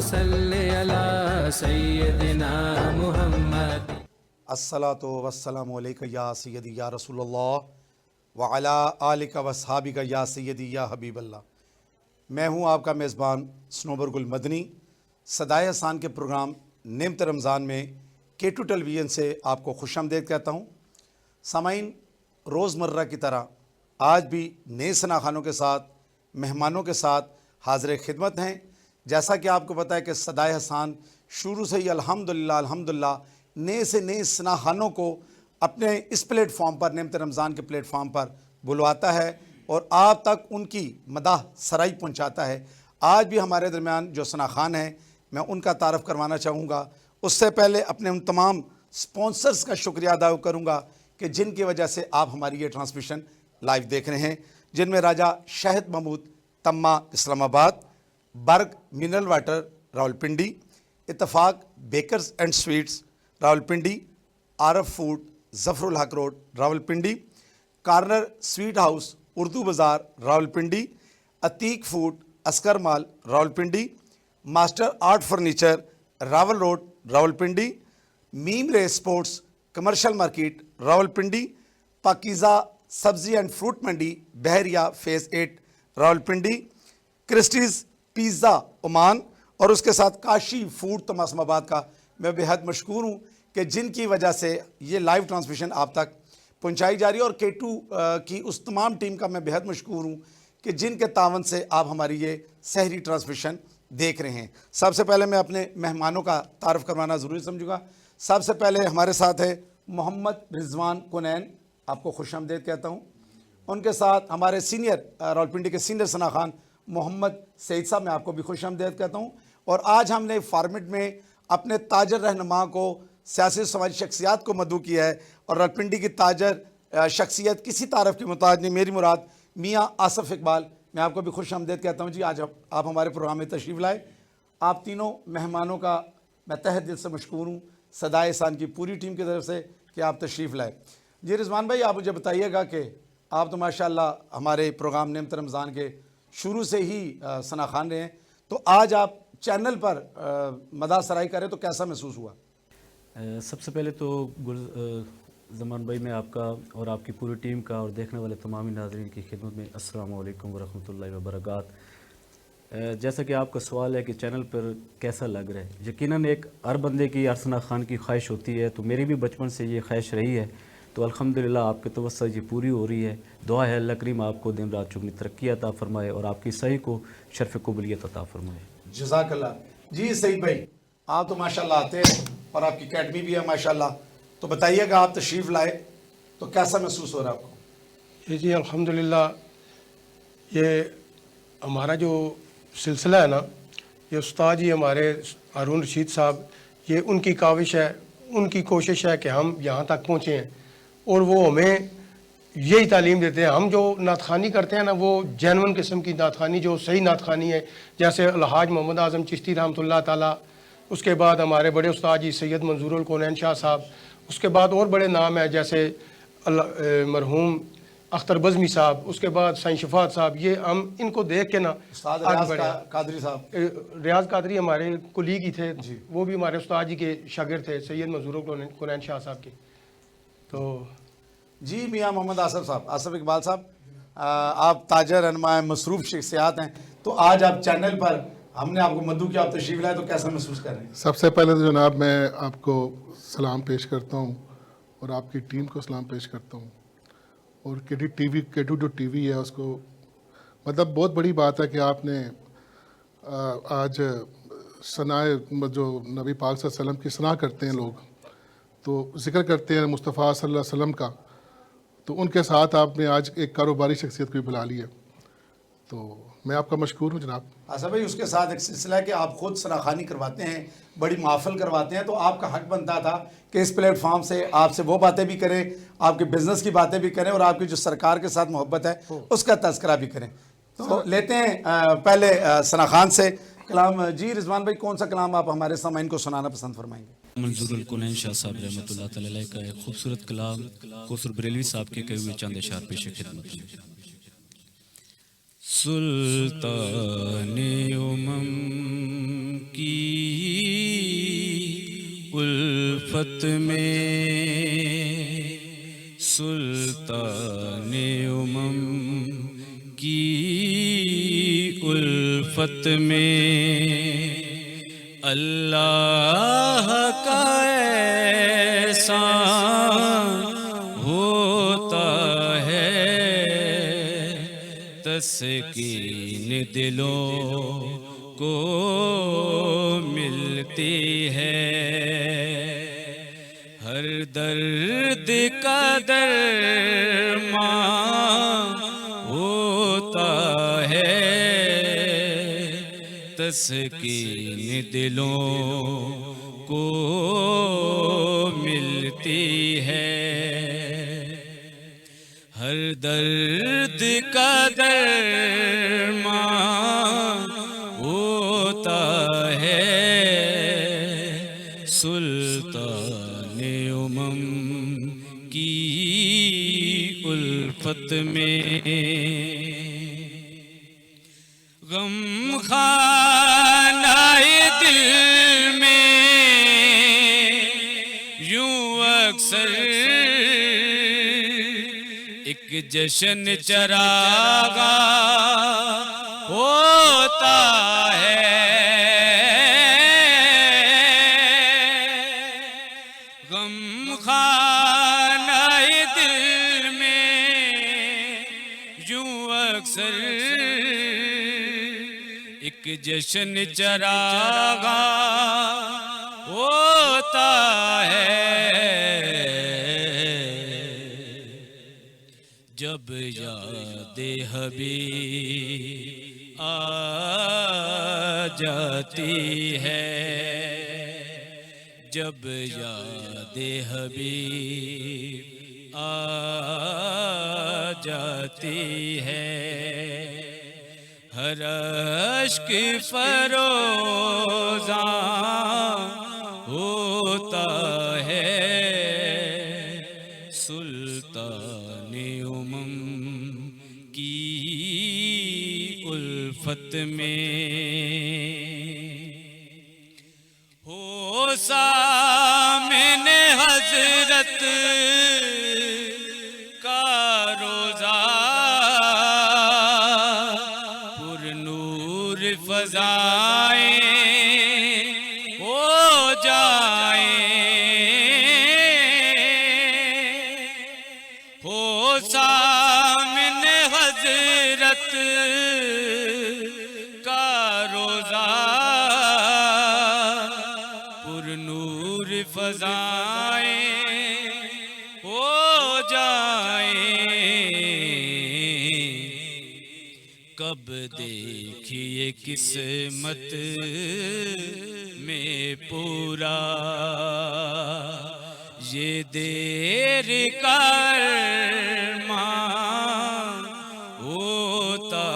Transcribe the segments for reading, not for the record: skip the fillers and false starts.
सल्लि अला सय्यदिना मुहम्मद। अस्सलातु वस्सलामु अलैका या सय्यदी या रसूलल्लाह व अला आलिका व अस्हाबिका या सय्यदी या हबीबल्लाह। मैं हूं आपका मेज़बान सनोबर गुल मदनी। सदाए हसान के प्रोग्राम नेमत रमज़ान में K2 टेलीविज़न से आपको खुशामदीद कहता हूं। सामाईन, रोज़मर्रा की तरह आज भी नए सनाखानों के साथ, मेहमानों के साथ हाज़िर खिदमत हैं। जैसा कि आपको पता है कि सदाए हसान शुरू से ही अल्हम्दुलिल्लाह नए से नए सनाखानों को अपने इस प्लेटफॉर्म पर, नेमत रमज़ान के प्लेटफॉर्म पर बुलवाता है और आप तक उनकी मदाह सराई पहुँचाता है। आज भी हमारे दरमियान जो सनाखान हैं, मैं उनका तारफ़ करवाना चाहूँगा। उससे पहले अपने उन तमाम स्पॉन्सर्स का शुक्रिया अदा करूँगा कि जिनकी वजह से आप हमारी ये ट्रांसमिशन लाइव देख रहे हैं, जिनमें राजा शहद महमूद तम्मा Islamabad, Berg mineral water Rawalpindi, Ittefaq bakers and sweets Rawalpindi, Arif food Zafarul Haq road Rawalpindi, corner sweet house Urdu Bazaar Rawalpindi, Atiq food Askar mall Rawalpindi, master art furniture Rawal road Rawalpindi, मीम रे sports commercial market Rawalpindi, Pakeeza Sabzi and fruit Mandi Bahria phase 8 Rawalpindi, Christie's pizza Oman और उसके साथ काशी फूड तमासमाबाद का मैं बेहद मशकूर हूँ कि जिनकी वजह से ये लाइव ट्रांसमिशन आप तक पहुँचाई जा रही है। और K2 की उस तमाम टीम का मैं बेहद मशकूर हूँ कि जिनके तावन से आप हमारी ये सहरी ट्रांसमिशन देख रहे हैं। सबसे पहले मैं अपने मेहमानों का तारफ़ करवाना ज़रूरी समझूँगा। सबसे पहले हमारे साथ है मोहम्मद रिजवान कुनैन, आपको खुशामदीद कहता हूँ। उनके साथ हमारे सीनियर रावलपिंडी के सीनियर सनाखान मोहम्मद सईद साहब, मैं आपको भी खुशामदीद कहता हूँ। और आज हमने फॉर्मेट में अपने ताजर रहनुमा को, सियासी समाजी शख्सियात को मदऊ किया है और रावलपिंडी की ताजर शख्सियत किसी तारफ़ की मुताज नहीं, मेरी मुराद मियाँ आसफ़ इकबाल, मैं आपको भी खुशामदीद कहता हूँ। जी, आज आप हमारे प्रोग्राम में तशरीफ़ लाए। आप तीनों मेहमानों का मैं तहे दिल से मशकूर हूँ, सदाए हसान की पूरी टीम की तरफ से, कि आप तशरीफ़ लाए। जी रिजवान भाई, आप मुझे बताइएगा कि आप तो माशाअल्लाह हमारे प्रोग्राम नेमत रमज़ान के शुरू से ही सनाखान रहे हैं, तो आज आप चैनल पर मदाह सराई करें तो कैसा महसूस हुआ? सबसे पहले तो ज़मान भाई, मैं आपका और आपकी पूरी टीम का और देखने वाले तमाम नाज़रीन की खिदमत में अस्सलामु अलैकुम व रहमतुल्लाहि व बरकात। जैसा कि आपका सवाल है कि चैनल पर कैसा लग रहा है, यकीनन एक हर बंदे की, हर सनाखान की ख्वाहिश होती है, तो मेरी भी बचपन से ये ख्वाहिश रही है। तो अल्हम्दुलिल्लाह आपके तवस्सुल ये पूरी हो रही है। दुआ है अल्लाह करीम आपको दिन रात चुगनी तरक्की अता फ़रमाए और आपकी सही को शर्फ़ कबूलियत अता फ़रमाए। जज़ाकल्लाह। जी सईद भाई, आप तो माशाल्लाह आते हैं और आपकी अकेडमी भी है माशाल्लाह, तो बताइएगा आप तशरीफ़ लाए तो कैसा महसूस हो रहा है आपको? जी अल्हम्दुलिल्लाह, ये हमारा जो सिलसिला है ना, ये उस्ताद जी हमारे हारून रशीद साहब, ये उनकी काविश है, उनकी कोशिश है कि हम यहाँ तक पहुँचे हैं और वो हमें यही तालीम देते हैं। हम जो नातखानी करते हैं ना, वो जेन्युइन किस्म की नातखानी, जो सही नातखानी है, जैसे अलहाज मोहम्मद आज़म चिश्ती रहमतुल्लाह ताला, उसके बाद हमारे बड़े उस्ताद जी सैयद मंजूरुल कौनैन शाह साहब, उसके बाद और बड़े नाम हैं जैसे मरहूम अख्तर बज़मी साहब, उसके बाद साईं शफ़ात साहब। ये हम इनको देख के ना कादरी साहब, रियाज कादरी हमारे कुलीग ही थे, वो भी हमारे उस्ताद जी के शागिर्द थे, सैयद मंजूरुल कौनैन शाह साहब के। तो जी मियाँ मोहम्मद आसफ़ साहब, आसफ़ इकबाल साहब, आप ताजर रहनुमा मसरूफ़ शख्सियात हैं, तो आज आप चैनल पर हमने आपको मदऊ किया, आप तशरीफ़ लाए, तो कैसा महसूस कर रहे हैं? सबसे पहले तो जनाब मैं आपको सलाम पेश करता हूँ और आपकी टीम को सलाम पेश करता हूँ। और K2 जो टीवी है उसको, मतलब बहुत बड़ी बात है कि आपने आज सनाए जो नबी पाक सल्लल्लाहु अलैहि वसल्लम की सना करते हैं लोग, तो ज़िक्र करते हैं मुस्तफ़ा सल्लल्लाहु अलैहि वसल्लम का, तो उनके साथ आपने आज एक कारोबारी शख्सियत को भी बुला लिया, तो मैं आपका मशकूर हूँ जनाब। अच्छा भाई, उसके साथ एक सिलसिला है कि आप खुद सनाखानी करवाते हैं, बड़ी महफिल करवाते हैं, तो आपका हक बनता था कि इस प्लेटफॉर्म से आपसे वो बातें भी करें, आपके बिज़नेस की बातें भी करें और आपकी जो सरकार के साथ मोहब्बत है उसका तज़किरा भी करें। तो लेते हैं पहले सनाखान से कलाम। जी रिजवान भाई, कौन सा कलाम आप हमारे सामाइन को सुनाना पसंद फरमाएंगे? मंजूरुल कौनैन शाह साहब रहमतुल्लाह तआला अलैह का एक खूबसूरत कलाम कौसर बरेलवी साहब के कहे हुए चंद अशआर पेश खिदमत में। सुल्ताने उमम की उल्फत में सुल्ताने उमम की उल्फत में अल्लाह का एहसान होता है, तस्कीन दिलों को मिलती है। हर दर्द का दरमान होता है, तस्कीन दिलों को मिलती है। हर दर्द का दरमान होता है, सुल्ताने उमम की उल्फत में। गम खानाए दिल में यूं अक्सर एक जश्न चरागा होता है। गम खानाए दिल में यूं अक्सर एक जश्न चरागा होता है। जब याद हबीब आ जाती है, जब याद हबीब आ जाती है, हर अश्क फरोज़ा होता है, सुल्ताने उमम की उल्फत में। हो सामने हजरत का रोज़ा, पुरनूर फ़ज़ाएं हो जाएं। हो सामने हजरत का रोज़ा, पुरनूर फ़ज़ाएं हो जाएं। कब देखिए किस्मत में पूरा ये देर का अरमान होता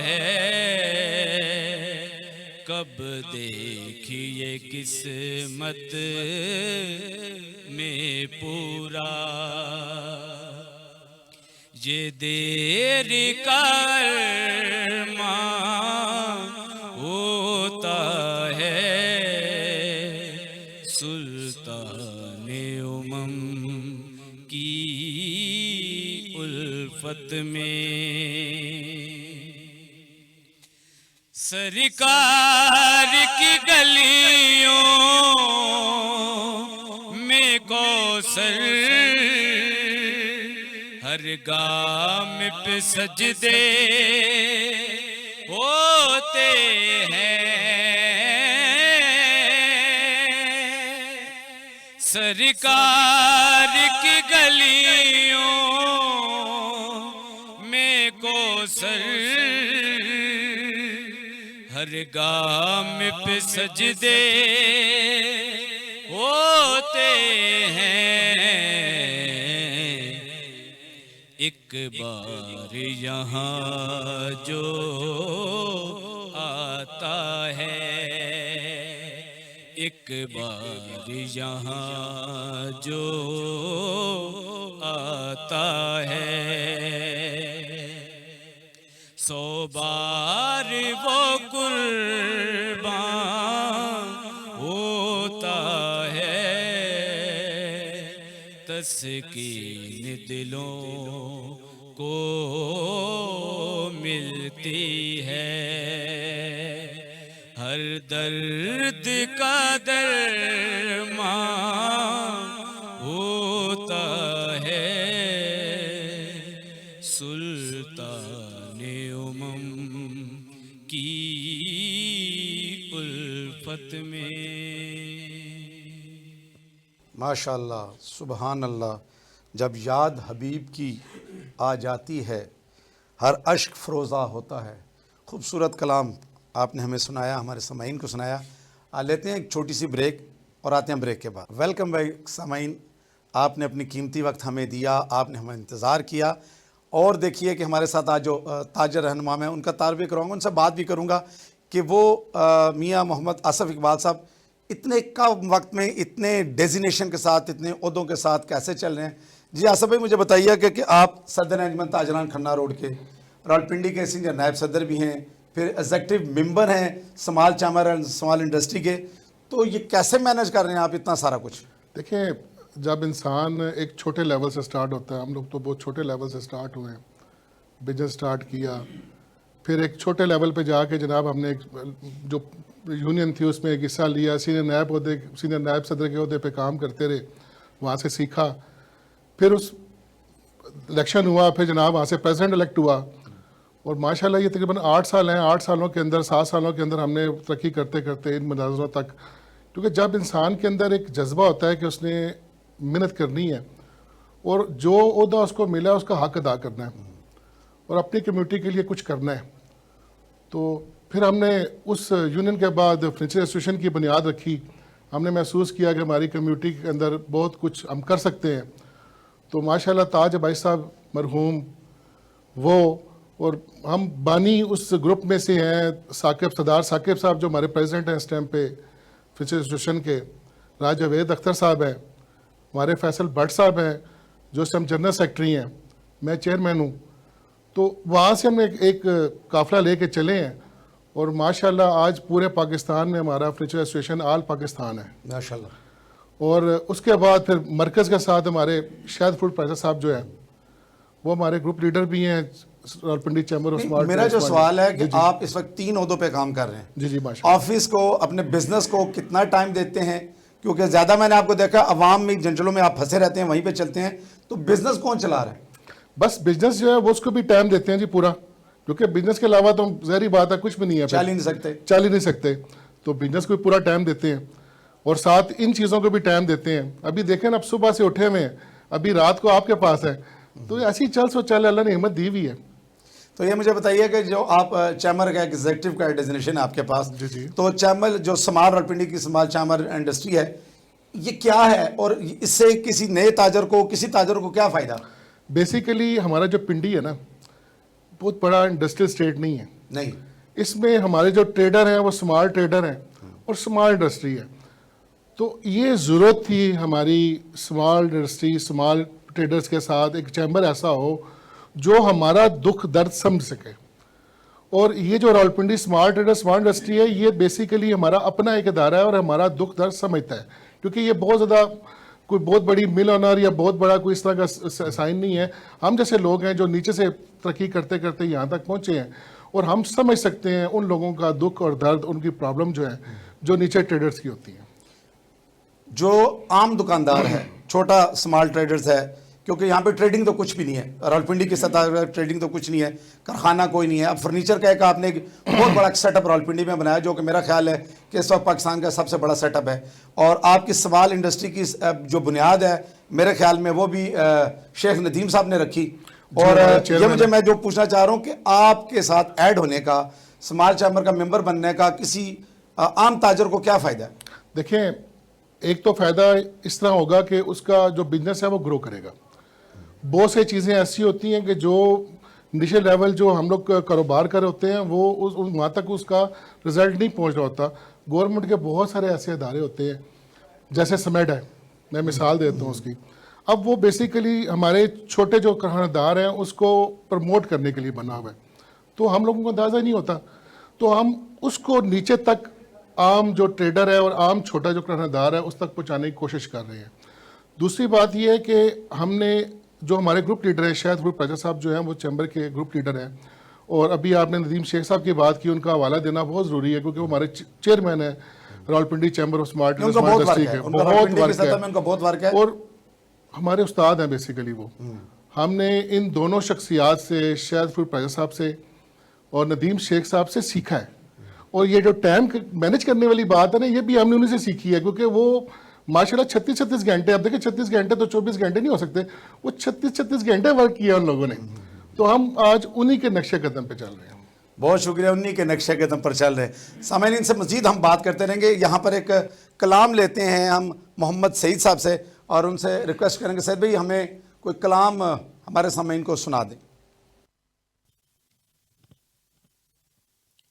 है। कब देखिए किस्मत में पूरा ये देर का अरमान होता है, सुल्ताने उमम की उल्फत में। सरकार की गलियों में कौसर, हर गाम पे सजदे होते हैं। सरकार की गलियों में कौसर, हर गाम पे सजदे होते हैं। एक बार यहाँ जो आता है, एक बार यहाँ जो आता है, 100 बार वो कुर्बान होता है, तस्कीन दिलों को मिलती है, हर दर्द का दरमां होता है, सुल्ताने उमम की उल्फत में। माशाअल्लाह, सुबहान अल्लाह। जब याद हबीब की आ जाती है, हर अश्क फ़रोज़ा होता है। खूबसूरत कलाम आपने हमें सुनाया, हमारे सामाईन को सुनाया। लेते हैं एक छोटी सी ब्रेक और आते हैं ब्रेक के बाद। वेलकम बैक सामाईन, आपने अपनी कीमती वक्त हमें दिया, आपने हमें इंतज़ार किया। और देखिए कि हमारे साथ आज जो ताजर रहनुमा हैं उनका तारफ़ भी कराऊँगा, उनसे बात भी करूँगा कि वो मियाँ मोहम्मद आसफ़ इकबाल साहब इतने कम वक्त में इतने डेजिनेशन के साथ, इतने ओहदों के साथ कैसे चल रहे हैं। जी आसफ़ भाई, मुझे बताइए कि आप सदर अंजमन ताजरान खन्ना रोड के रावलपिंडी के सीनियर नायब सदर भी हैं, फिर एग्जेक्टिव मेंबर हैं स्मॉल चामर एंड स्मॉल इंडस्ट्री के, तो ये कैसे मैनेज कर रहे हैं आप इतना सारा कुछ? देखिए, जब इंसान एक छोटे लेवल से स्टार्ट होता है, हम लोग तो बहुत छोटे लेवल से स्टार्ट हुए हैं, बिजनेस स्टार्ट किया, फिर एक छोटे लेवल पे जाके जनाब हमने एक जो यूनियन थी उसमें एक हिस्सा लिया, सीनियर नायब सदर के अहदे पे काम करते रहे, वहाँ से सीखा, फिर उस इलेक्शन हुआ, फिर जनाब वहाँ से प्रेसिडेंट इलेक्ट हुआ, और माशाल्लाह ये तकरीबन 8 साल हैं। 8 सालों के अंदर, 7 सालों के अंदर हमने तरक्की करते करते इन मनाज़रों तक, क्योंकि जब इंसान के अंदर एक जज्बा होता है कि उसने मेहनत करनी है और जो ओहदा उसको मिला उसका हक अदा करना है और अपनी कम्युनिटी के लिए कुछ करना है, तो फिर हमने उस यूनियन के बाद फ्रेंचाइज एसोसिएशन की बुनियाद रखी। हमने महसूस किया कि हमारी कम्युनिटी के अंदर बहुत कुछ हम कर सकते हैं, तो माशाल्लाह ताज भाई साहब मरहूम वो और हम बानी उस ग्रुप में से हैं। सरदार साकिब साहब जो हमारे प्रेसिडेंट हैं इस टाइम पे फ्रेंचाइज एसोसिएशन के, राज जावेद अख्तर साहब हैं, हमारे फैसल भट्ट साहब हैं जो इस टाइम जनरल सेक्रेटरी हैं, मैं चेयरमैन हूँ। तो वहाँ से हम एक काफ़िला लेके चले हैं और माशाल्लाह आज पूरे पाकिस्तान में हमारा फ्रेंचाइज एसोसिएशन आल पाकिस्तान है माशाल्लाह। और उसके बाद फिर मरकज़ के साथ हमारे शाहिद फूड प्राइसर साहब जो है वो हमारे ग्रुप लीडर भी हैं रावलपिंडी चैम्बर ऑफ स्मॉल। मेरा जो सवाल है कि आप इस वक्त 3 ओहदों पे काम कर रहे हैं। जी माशाल्लाह। ऑफिस को, अपने बिजनेस को कितना टाइम देते हैं? क्योंकि ज़्यादा मैंने आपको देखा अवाम में जंजलों में आप फंसे रहते हैं, वहीं पे चलते हैं, तो बिजनेस कौन चला रहा है? बस बिजनेस जो है वो उसको भी टाइम देते हैं जी पूरा, क्योंकि बिजनेस के अलावा तो ज़ाहिर बात है कुछ भी नहीं है, चल ही नहीं सकते। तो बिजनेस को भी पूरा टाइम देते हैं और साथ इन चीज़ों को भी टाइम देते हैं। अभी देखें ना, अब सुबह से उठे हुए हैं, अभी रात को आपके पास है, तो ऐसी चल सो चल अल्लाह ने हिम्मत दी हुई है। तो ये मुझे बताइए कि जो आप चैम्बर का एग्जीक्यूटिव का डेजिग्नेशन है आपके पास, जी। तो चैम्बर जो स्मॉल रावलपिंडी की स्मॉल चामर इंडस्ट्री है, ये क्या है और इससे किसी नए ताजर को, किसी ताजर को क्या फ़ायदा? बेसिकली हमारा जो पिंडी है ना, बहुत बड़ा इंडस्ट्रियल स्टेट नहीं है, नहीं, इसमें हमारे जो ट्रेडर हैं वो स्मॉल ट्रेडर हैं और स्मॉल इंडस्ट्री है। तो ये ज़रूरत थी हमारी स्मॉल इंडस्ट्री, स्मॉल ट्रेडर्स के साथ एक चैम्बर ऐसा हो जो हमारा दुख दर्द समझ सके। और ये जो Rawalpindi small trader small industry है, ये बेसिकली हमारा अपना एक अदारा है और हमारा दुख दर्द समझता है, क्योंकि ये बहुत ज़्यादा कोई बहुत बड़ी मिल ऑनर या बहुत बड़ा कोई इस तरह का साइन नहीं है। हम जैसे लोग हैं जो नीचे से तरक्की करते करते यहाँ तक पहुँचे हैं और हम समझ सकते हैं उन लोगों का दुख और दर्द, उनकी प्रॉब्लम जो है जो नीचे ट्रेडर्स की होती है। जो आम दुकानदार है, छोटा स्मॉल ट्रेडर्स है, क्योंकि यहाँ पे ट्रेडिंग तो कुछ भी नहीं है, रावलपिंडी की सतह पर ट्रेडिंग तो कुछ नहीं है, कारखाना कोई नहीं है। अब फर्नीचर का एक आपने एक बहुत बड़ा सेटअप रावलपिंडी में बनाया, जो कि मेरा ख्याल है कि इस वक्त पाकिस्तान का सबसे बड़ा सेटअप है। और आपकी स्मॉल इंडस्ट्री की जो बुनियाद है, मेरे ख्याल में वो भी शेख नदीम साहब ने रखी। और ये मैं जो पूछना चाह रहा हूँ कि आपके साथ ऐड होने का, स्मॉल चैम्बर का मेंबर बनने का किसी आम ताजर को क्या फ़ायदा है? देखें, एक तो फ़ायदा इस तरह होगा कि उसका जो बिजनेस है वो ग्रो करेगा। बहुत सी चीज़ें ऐसी होती हैं कि जो निचले लेवल जो हम लोग कारोबार कर होते हैं वो वहाँ तक उसका रिजल्ट नहीं पहुँच रहा होता। गवर्नमेंट के बहुत सारे ऐसे अदारे होते हैं, जैसे समेड है, मैं मिसाल देता हूँ उसकी। अब वो बेसिकली हमारे छोटे जो कारखानेदार हैं उसको प्रमोट करने के लिए बना हुआ है, तो हम लोगों को अंदाज़ा नहीं होता, तो हम उसको नीचे तक आम जो ट्रेडर है और आम छोटा जो कारखानेदार है उस तक पहुँचाने की कोशिश कर रहे हैं। दूसरी बात ये है कि हमने जो हमारे ग्रुप लीडर हैं, शायद ग्रुप राजा साहब जो हैं वो चैम्बर के ग्रुप लीडर हैं, और अभी आपने नदीम शेख साहब की बात की, उनका हवाला देना बहुत ज़रूरी है क्योंकि वो हमारे चेयरमैन है रावलपिंडी चैम्बर ऑफ स्मार्ट उनका बहुत वर्क इंडस्ट्री है, के, उनका बहुत रावलपिंडी की वर्क सतह में है उनका बहुत वर्क है। और हमारे उस्ताद हैं बेसिकली वो। हमने इन दोनों शख्सियात से, शायद ग्रुप राजा साहब से और नदीम शेख साहब से सीखा है। और ये जो टाइम मैनेज करने वाली बात है ना, ये भी हमने उन्हीं से सीखी है क्योंकि वो माशाल्लाह 36 घंटे, अब देखिए 36 घंटे तो 24 घंटे नहीं हो सकते, वो 36 घंटे वर्क किया उन लोगों ने। तो हम आज उन्हीं के नक्शे कदम पे चल रहे हैं। बहुत शुक्रिया, उन्हीं के नक्शे कदम पर चल रहे हैं। सामईन, इनसे मजीद हम बात करते रहेंगे। यहाँ पर एक कलाम लेते हैं हम मोहम्मद सईद साहब से और उनसे रिक्वेस्ट करेंगे सैयद भाई हमें कोई कलाम हमारे सामईन को सुना दें।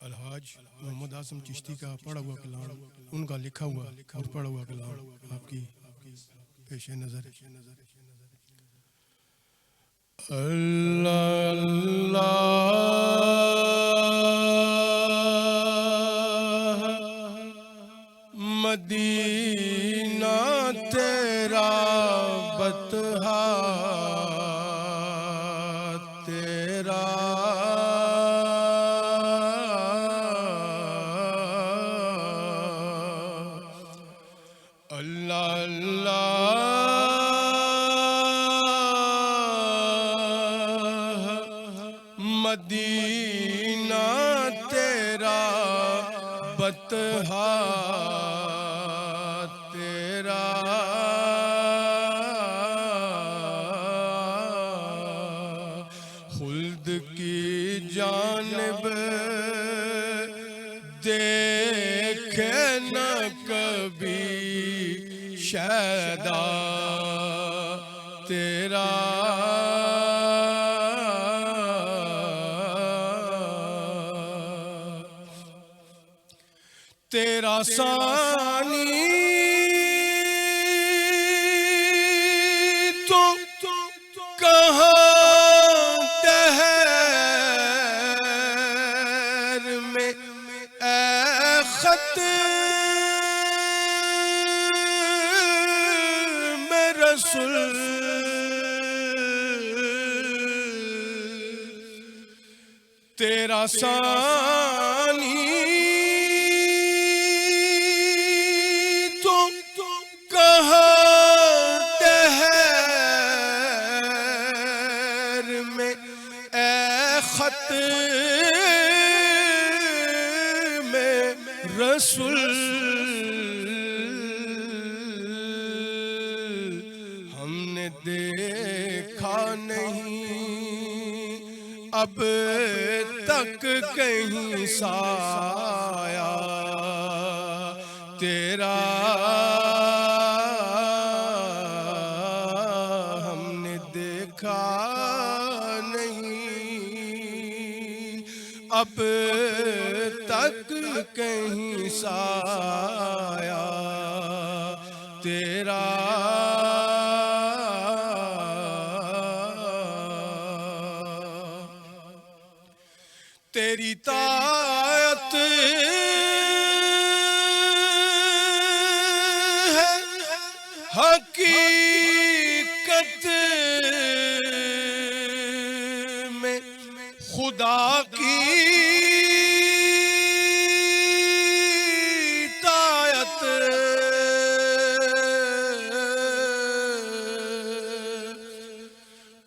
अलहाज मोहम्मद आसम चिश्ती का पढ़ा हुआ कलाम, उनका लिखा हुआ और पढ़ा हुआ कलाम आपकी पेश नजर। अल्लाह अल्लाह मदीना तेरा बतहा तेरा अल्लाह अल्लाह मदीना तेरा बतहा तेरा खुल्द की जानिब देखे न कभी शैदा तेरा तेरा सानी तो कहाँ दहर में ए खत में रसूल तेरा सानी तो कहाँ दहर में ए खत में रसूल हमने देखा नहीं अब तक कहीं साया तेरा हमने देखा नहीं अब तक कहीं साया तेरा तेरी तायत है हकीकत में खुदा की तायत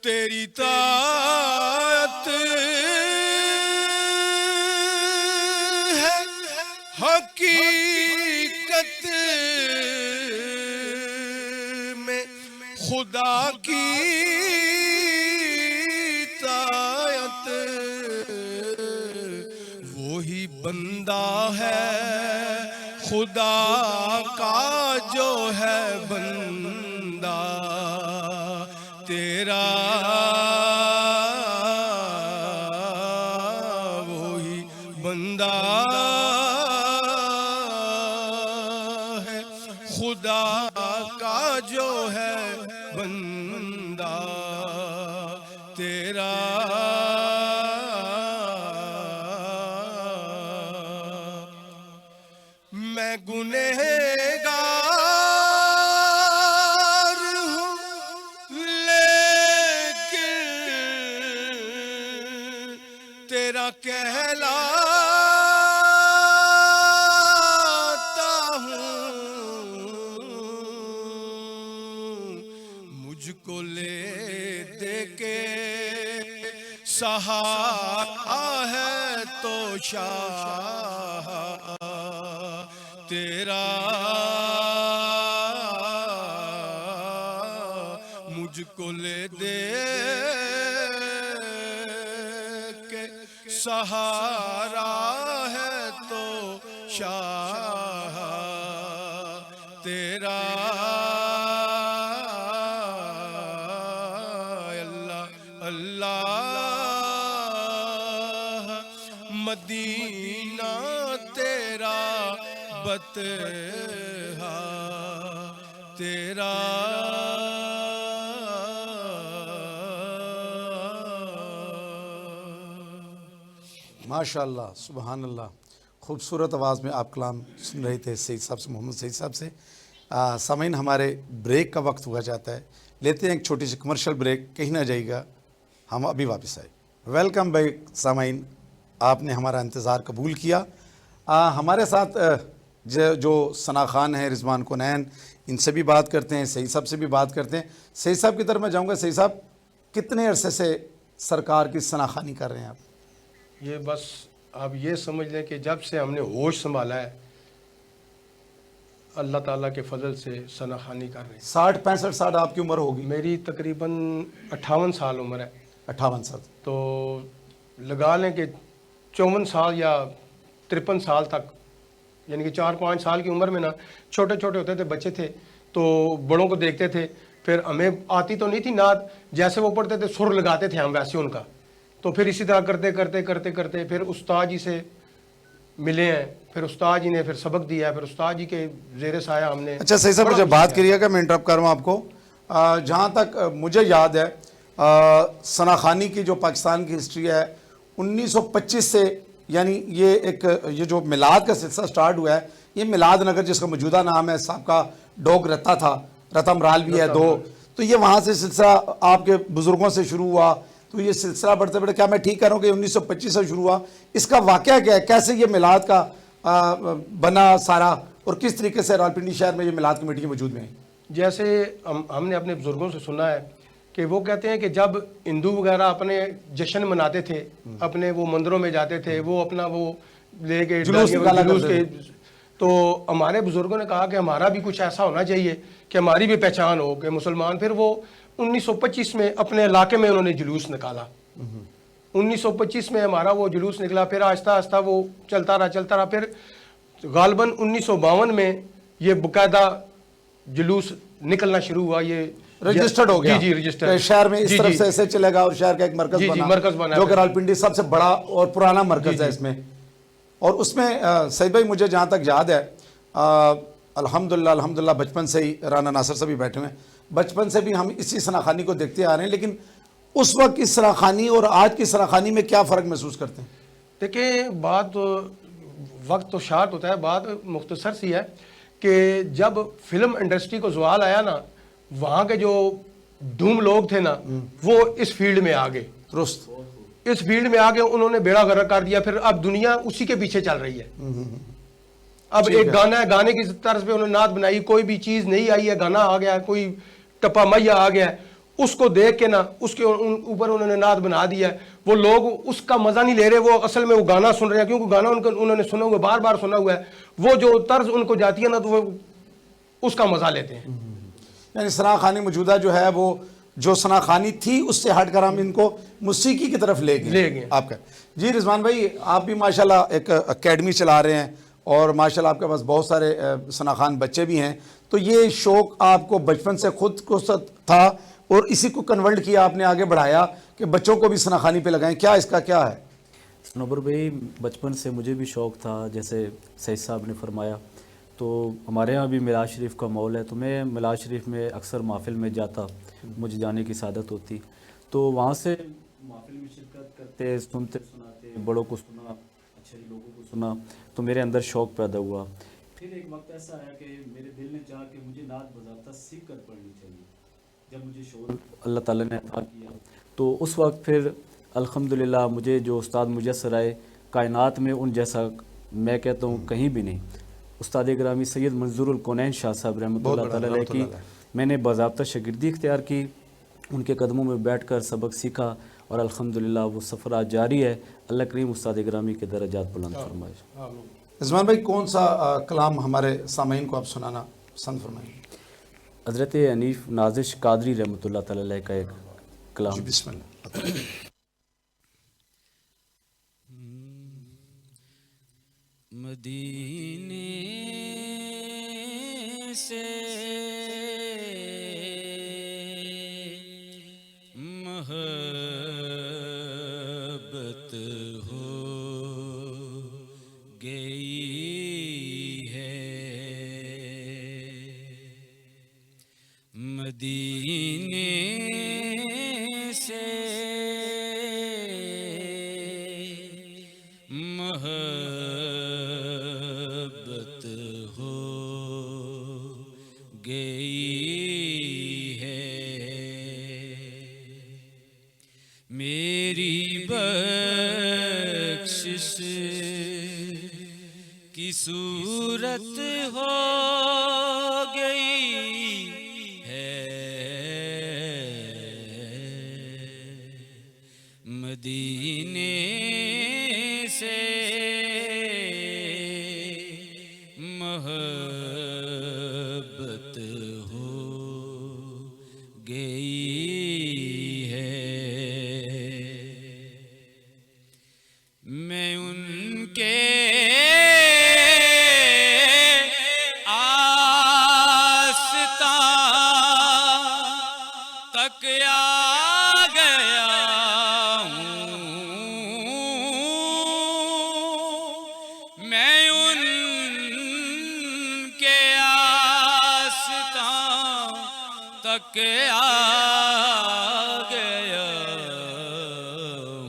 तेरी तायत हकीकत में खुदा की तायत वो ही बंदा है खुदा का जो है बंदा तेरा वो ही बंदा खुदा का जो है बंदा तेरा मैं गुनहगार मुझको ले दे के सहारा है तो शाह तेरा, मुझको ले दे के सहारा है तो शाह तेरा। अल्लाह अल्लाह मदीना तेरा बतहा तेरा। माशाअल्लाह सुबहान अल्लाह, खूबसूरत आवाज़ में आप कलाम सुन रहे थे सईद साहब से, मोहम्मद सईद साहब से। सामीन, हमारे ब्रेक का वक्त हुआ जाता है, लेते हैं एक छोटी सी कमर्शियल ब्रेक, कहीं ना जाइएगा, हम अभी वापस आए। वेलकम बैक सामीन, आपने हमारा इंतज़ार कबूल किया। हमारे साथ जो सना खान है, रिजवान कुनैन, इनसे भी बात करते हैं, सईद साहब से भी बात करते हैं। सईद साहब की तरफ मैं जाऊँगा। सईद साहब, कितने अरसे से सरकार की सनाखानी कर रहे हैं आप? ये बस आप ये समझ लें कि जब से हमने होश संभाला है, अल्लाह ताला के फजल से सनाखानी कर रहे हैं। 60-65 साल आपकी उम्र होगी? मेरी तकरीबन 58 साल उम्र है। 58 साल। तो लगा लें कि 54 साल या 53 साल तक, यानी कि 4-5 साल की उम्र में ना, छोटे छोटे होते थे, बच्चे थे, तो बड़ों को देखते थे। फिर हमें आती तो नहीं थी नात, जैसे वो पढ़ते थे सुर लगाते थे हम वैसे उनका। तो फिर इसी तरह करते करते करते करते फिर उस्ताद जी से मिले हैं, फिर उस्ताद जी ने फिर सबक दिया है, फिर उस्ताद जी के ज़ेरे साया हमने। अच्छा सही साहब, मुझे बात करिएगा, मैं इंटरप्ट कर रहा हूँ आपको। जहाँ तक मुझे याद है, सनाखानी की जो पाकिस्तान की हिस्ट्री है 1925 से, यानी ये जो मिलाद का सिलसिला स्टार्ट हुआ है, ये मिलाद नगर जिसका मौजूदा नाम है, साहब का डोग रत्ता था, रतमराल भी है 2, तो ये वहाँ से सिलसिला आपके बुज़ुर्गों से शुरू हुआ। तो ये सिलसिला बढ़ते बढ़ते, क्या मैं ठीक कह रहा हूँ कि 1925 से शुरू हुआ? इसका वाक़या क्या है, कैसे ये मिलाद का बना सारा, और किस तरीके से रावलपिंडी शहर में ये मिलाद कमेटी के वजूद में है? जैसे हमने अपने बुज़ुर्गों से सुना है कि वो कहते हैं कि जब हिंदू वगैरह अपने जश्न मनाते थे, अपने वो मंदिरों में जाते थे, वो अपना वो लेके जुलूस के, तो हमारे बुज़ुर्गों ने कहा कि हमारा भी कुछ ऐसा होना चाहिए कि हमारी भी पहचान हो कि मुसलमान। फिर वो 1925 में अपने इलाके में उन्होंने जुलूस निकाला। 1925 में हमारा वो जुलूस निकला, फिर आहिस्ता आहिस्ता वो चलता रहा। फिर गालबन 1952 में ये बाकायदा जुलूस निकलना शुरू हुआ। ये रजिस्टर्ड हो गया। जी रजिस्टर्ड। शहर में इस तरफ से ऐसे चलेगा और शहर का एक मरकज बना, जो कि रावलपिंडी सबसे बड़ा और पुराना मरकज है इसमें। और उसमें सईद भाई, मुझे जहाँ तक याद है, अल्हम्दुलिल्लाह बचपन से ही, राना नासिर से भी बैठे हुए हैं, बचपन से भी हम इसी सनाखानी को देखते आ रहे हैं। लेकिन उस वक्त की सनाखानी और आज की सनाखानी में क्या फ़र्क महसूस करते हैं? देखिए, बात वक्त तो शार्ट होता है, बात मुख्तसर सी है कि जब फिल्म इंडस्ट्री को ज़वाल आया ना, वहाँ के जो धूम लोग थे ना, वो इस फील्ड में आ गए। दुरुस्त, इस फील्ड में आके उन्होंने बेड़ा गर्क कर दिया। फिर अब दुनिया उसी के पीछे चल रही है। अब एक गाना है, गाने की तर्ज पे उन्होंने नात बनाई, कोई भी चीज़ नहीं आई है, गाना आ गया, कोई टप्पा मैया आ गया, उसको देख के ना उसके ऊपर उन्होंने नात बना दिया है। वो लोग उसका मज़ा नहीं ले रहे, वो असल में वो गाना सुन रहे हैं, क्योंकि गाना उन्होंने सुना हुआ है, बार बार सुना हुआ है। वो जो तर्ज उनको जाती है ना, तो वो उसका मज़ा लेते हैं। यानी सनाखानी मौजूदा जो है, वो जो सनाखानी थी उससे हटकर हम इनको मौसीकी की तरफ ले गए आपका। जी रिजवान भाई, आप भी माशाल्लाह एक एकेडमी चला रहे हैं और माशाल्लाह आपके पास बहुत सारे सनाखान बच्चे भी हैं। तो ये शौक़ आपको बचपन से खुद को था और इसी को कन्वर्ट किया, आपने आगे बढ़ाया कि बच्चों को भी सनाखानी पे लगाएं, क्या इसका क्या है? सनोबर भाई, बचपन से मुझे भी शौक़ था, जैसे सईद साहब ने फरमाया। तो हमारे यहाँ भी मिलाद शरीफ का माहौल है, तो मैं मिलाद शरीफ में अक्सर महफिल में जाता, मुझे जाने की सादत होती। तो वहाँ से महफिल में शिरकत करते, सुनते सुनाते, बड़ों को सुना, अच्छे लोगों को सुना, तो मेरे अंदर शौक़ पैदा हुआ। फिर एक वक्त ऐसा आया कि मेरे दिल ने चाहा कि मुझे नात बजाता सीख कर पढ़नी चाहिए। जब मुझे शौक़ अल्लाह ताला ने अता किया, तो उस वक्त फिर अल्हम्दुलिल्लाह मुझे जो उस्ताद मुयस्सर आए, कायनात में उन जैसा मैं कहता हूँ कहीं भी नहीं। उस्ताद गिरामी सैयद मंजूरुल कौनैन शाह साहब रहमतुल्लाह तआला अलैह की मैंने बाज़ाब्ता शागिर्दी इख्तियार की, उनके कदमों में बैठकर सबक सीखा और अल्हम्दुलिल्लाह वो सफ़र आज जारी है। अल्लाह करीम उस्ताद गिरामी के दर्जात बुलंद फरमाए। रिजवान भाई, कौन सा कलाम हमारे सामीन को आप सुनाना पसंद फरमाएंगे? हज़रत हनीफ नाजिश कादरी रहमतुल्लाह तआला अलैह का एक जी कलाम। बिस्मिल्लाह। मदीने से मोहब्बत हो गई है, मदीने से मोहब्बत हो गई है, मेरी बख्शिश की सूरत हो गई है, मदीने से मोहब्बत हो गई है, मैं उनके आस्था तक आ गया हूँ, मैं उनके आस्था तक आ गया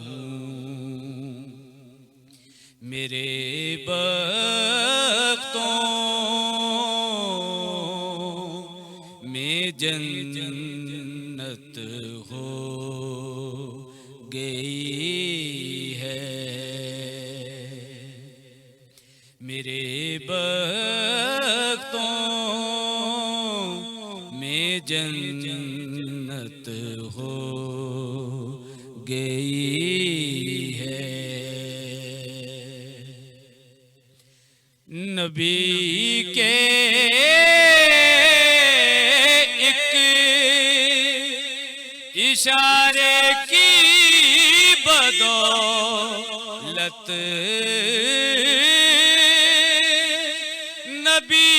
हूँ, मेरे बख्तों में जन्नत हो गई है, मेरे बख्तों में जन्नत हो गई है, नबी के एक इशारे की बदौलत, नबी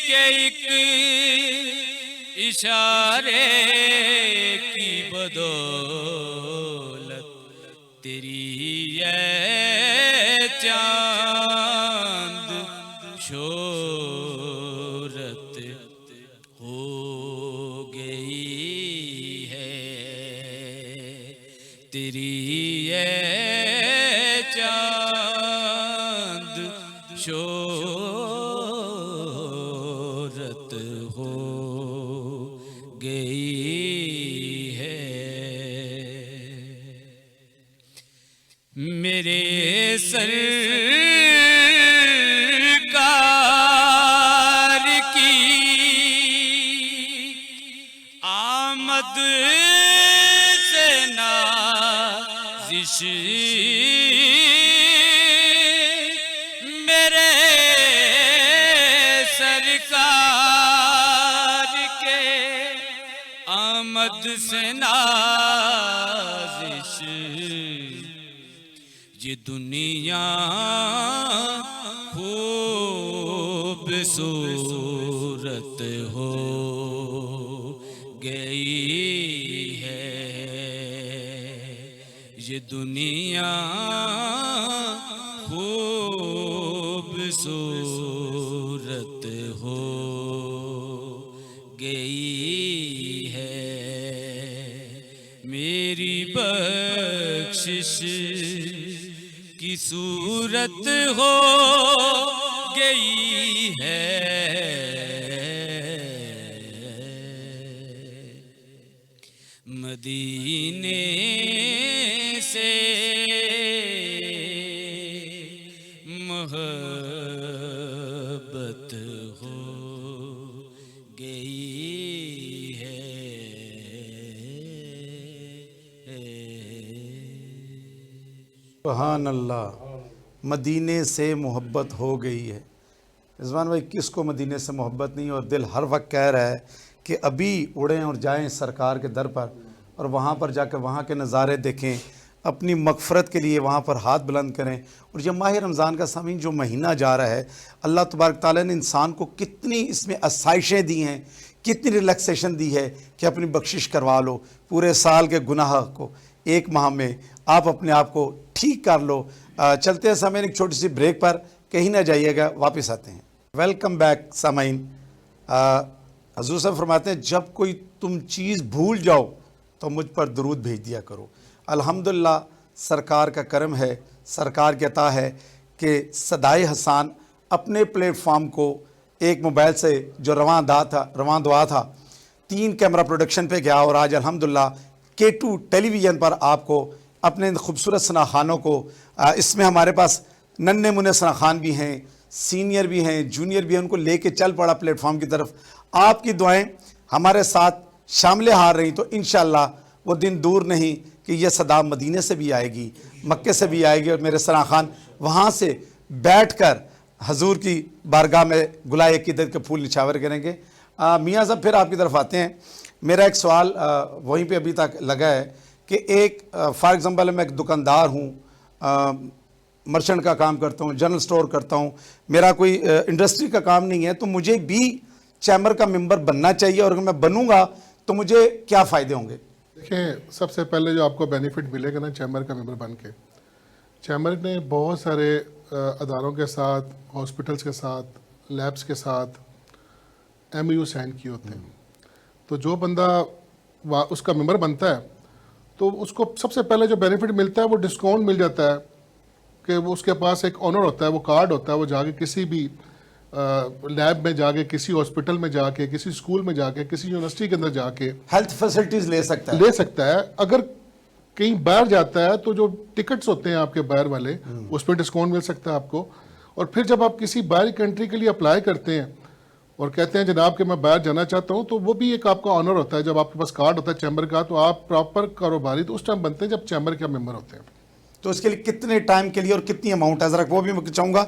के एक इशारे की बदौलत, तेरी ये चांद शोहरत हो गई है, तेरी ये चांद शोहरत हो गई है, मेरे सरकार की आमद से नाज़िश, मेरे सरकार के आमद से नाज़िश, ये दुनिया खूबसूरत हो गई है, ये दुनिया खूबसूरत हो गई है, मेरी बख्शिश की सूरत हो गई है, मदीने से मोहब्बत हो सुभान अल्लाह, मदीने से मोहब्बत हो गई है। रिजवान भाई, किसको मदीने से मोहब्बत नहीं, और दिल हर वक्त कह रहा है कि अभी उड़ें और जाएं सरकार के दर पर और वहाँ पर जाकर वहाँ के नज़ारे देखें, अपनी मगफ़रत के लिए वहाँ पर हाथ बुलंद करें। और ये माह रमज़ान का सामीन जो महीना जा रहा है, अल्लाह तबारक ताला ने इंसान को कितनी इसमें आसाइशें दी हैं, कितनी रिलैक्सेशन दी है कि अपनी बख्शिश करवा लो, पूरे साल के गुनाह को एक माह में आप अपने आप को ठीक कर लो। चलते हैं सामीन एक छोटी सी ब्रेक पर, कहीं ना जाइएगा, वापस आते हैं। वेलकम बैक सामीन। हजूर साहब फरमाते हैं, जब कोई तुम चीज़ भूल जाओ तो मुझ पर दरूद भेज दिया करो। अल्हम्दुलिल्लाह, सरकार का करम है, सरकार की अता है कि सदाए हसान अपने प्लेटफार्म को एक मोबाइल से जो रवां दुआ था 3 कैमरा प्रोडक्शन पे गया, और आज अल्हम्दुलिल्लाह K2 टेलीविज़न पर आपको अपने खूबसूरत सनाखानों को, इसमें हमारे पास नन्हे मुन्ने सनाखान भी हैं, सीनियर भी हैं, जूनियर भी हैं, उनको लेके चल पड़ा प्लेटफॉर्म की तरफ। आपकी दुआएं हमारे साथ शामिल हार रही, तो इंशाअल्लाह वो दिन दूर नहीं कि यह सदा मदीने से भी आएगी, मक्के से भी आएगी, और मेरे सनाखान वहाँ से बैठकर हजूर की बारगाह में गुलाए अकीदत के फूल निछावर करेंगे। मियाँ साहब, फिर आपकी तरफ आते हैं। मेरा एक सवाल वहीं पे अभी तक लगा है कि एक फॉर एग्ज़ाम्पल मैं एक दुकानदार हूँ, मर्चेंट का काम करता हूँ, जनरल स्टोर करता हूँ, मेरा कोई इंडस्ट्री का काम नहीं है, तो मुझे भी चैम्बर का मेंबर बनना चाहिए, और अगर मैं बनूंगा तो मुझे क्या फ़ायदे होंगे? देखिए, सबसे पहले जो आपको बेनिफिट मिलेगा ना चैम्बर का मेंबर बन के, चैम्बर ने बहुत सारे अदारों के साथ, हॉस्पिटल्स के साथ, लैब्स के साथ MOU साइन किए होते हैं। तो जो बंदा उसका मेंबर बनता है तो उसको सबसे पहले जो बेनिफिट मिलता है वो डिस्काउंट मिल जाता है, कि वो उसके पास एक ऑनर होता है, वो कार्ड होता है, वो जाके किसी भी लैब में जाके, किसी हॉस्पिटल में जाके, किसी स्कूल में जाके, किसी यूनिवर्सिटी के अंदर जाके हेल्थ फैसिलिटीज़ ले सकता है। अगर कहीं बाहर जाता है तो जो टिकट्स होते हैं आपके बाहर वाले, उस पर डिस्काउंट मिल सकता है आपको। और फिर जब आप किसी बाहरी कंट्री के लिए अप्लाई करते हैं और कहते हैं जनाब कि मैं बाहर जाना चाहता हूं, तो वो भी एक आपका ऑनर होता है। जब आपके पास कार्ड होता है चैम्बर का, तो आप प्रॉपर कारोबारी तो उस टाइम बनते हैं जब चैम्बर के मेंबर होते हैं। तो इसके लिए कितने टाइम के लिए और कितनी अमाउंट है, जरा वो भी मैं चाहूँगा